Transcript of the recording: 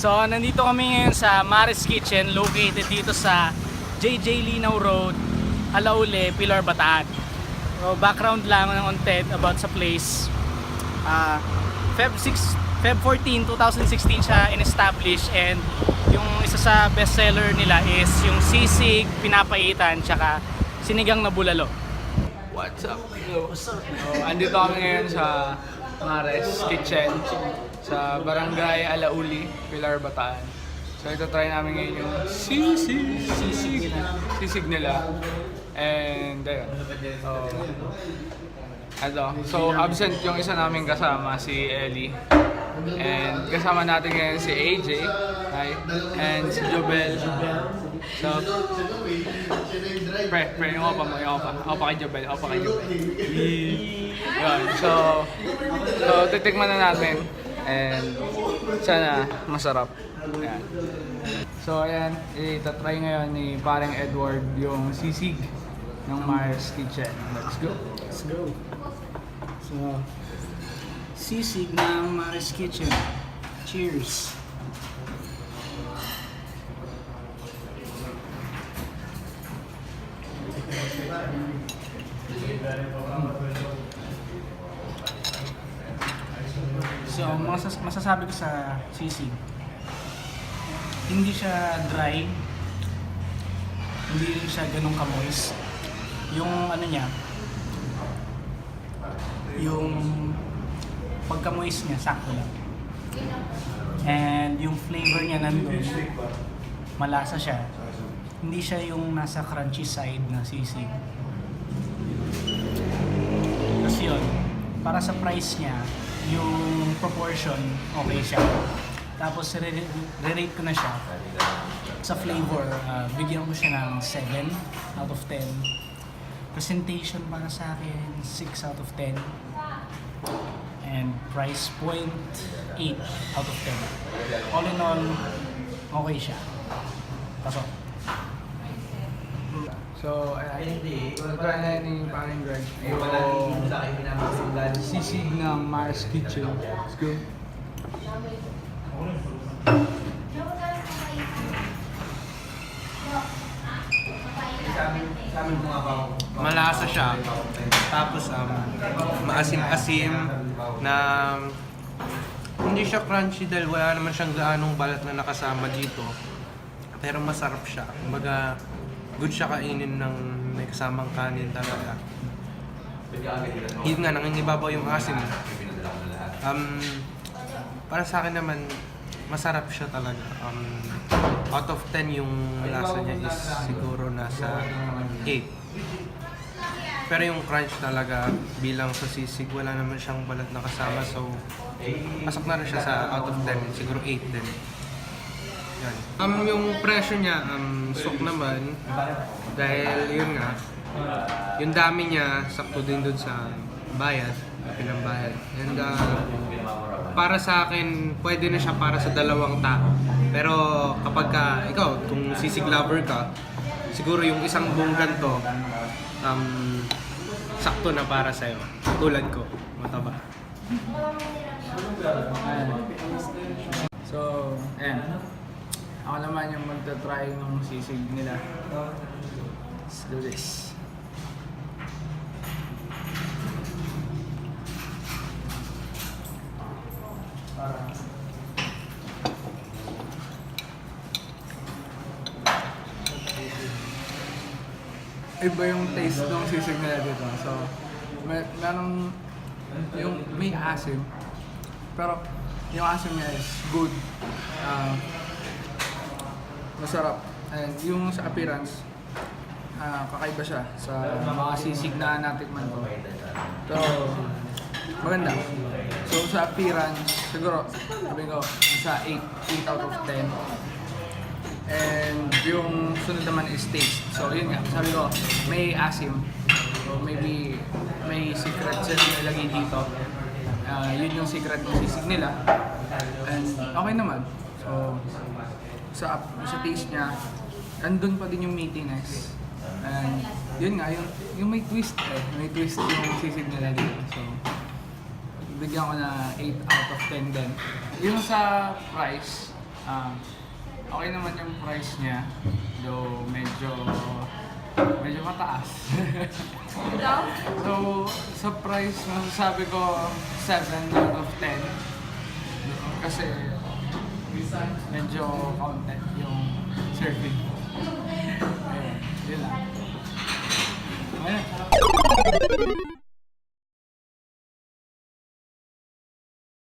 So, nandito kami ngayon sa Maris Kitchen, located dito sa JJ Linaw Road, Alaule, Pilar, Bataan. So, background lang ng content about sa place. Feb 14, 2016 siya in-establish, and yung isa sa bestseller nila is yung sisig, pinapaitan, tsaka sinigang na bulalo. What's up? So, andito kami ngayon sa Mares Kitchen sa Barangay Alauli, Pilar, Bataan. So ito try namin ngayon yung sisig nila. And ayun. So absent yung isa naming kasama, si Ellie. And kasama natin ngayon si AJ. Hi. And si Jobel. So, pre, yung opa mo, yung opa. Opa kay Jobel, opa kay Jobel. Yun, so titikman na natin. And sana masarap. Ayan. So ayan, itatry ngayon ni parang Edward yung sisig ng Mares Kitchen. Let's go. Let's go. So, sisig ng Maris Kitchen. Cheers! So, masasabi ko sa sisig, hindi siya dry, hindi rin siya ganun kamoist. Yung ano niya, yung pagka-moist niya, sakto lang. And yung flavor niya nandun, malasa siya. Hindi siya yung nasa crunchy side na sisig. Kasi yun, para sa price niya, yung proportion, okay siya. Tapos re-rate ko na siya sa flavor, bigyan ko siya ng 7 out of 10. Presentation para sa akin, 6 out of 10. And price point, 8 out of 10. All in all, okay siya. Pasok. So, try na ni parang Greg yung sisig ng Mares Kitchen. Let's go. Malasa siya, tapos maasim-asim na hindi siya crunchy dahil wala naman siyang gaanong balat na nakasama dito, pero masarap siya. Kumbaga, good siya kainin ng may kasamang kanin talaga. Yun nga, nangingibabaw yung asim. Para sa akin naman, masarap siya talaga. Out of 10 yung lasa niya is siguro nasa 8. Pero yung crunch talaga bilang sa sisig, wala naman siyang balat na kasama, so pasok na rin siya sa out of 10, siguro 8 din. Yan. Yung presyo niya, sok naman, dahil yun nga, yung dami niya, sakto din dun sa bayad, pinambayad. And para sa akin, pwede na siya para sa 2 tao. Pero kapag ikaw, kung sisig lover ka, siguro yung isang buong ganito, sakto na para sa'yo. Tulad ko, mataba. So, ayan. Ako naman yung magta-try ng sisig nila. Let's do this. Iba yung taste ng sisig nila dito. So, merong yung may asim. Pero yung asim niya is good. Masarap. And yung sa appearance, kakaiba siya sa mga sisig na natikman ko. So, maganda. So, sa appearance, siguro, sabi ko, sa 8 out of 10. And yung sunod naman is taste. So, yun nga, sabi ko, may asim. So, maybe may secret sila nilagay dito. Yun yung secret ng sisig nila. And okay naman. So, sa taste niya, andun pa din yung meatiness. And yun nga, yung may twist may twist yung sisig nila dito. So, bigyan ko na 8 out of 10 din. Yung sa price, Okay naman yung price niya, though medyo mataas. So, sa price, masasabi ko 7 out of 10. Kasi medyo content yung serving. Ayun, yun lang. Ayun.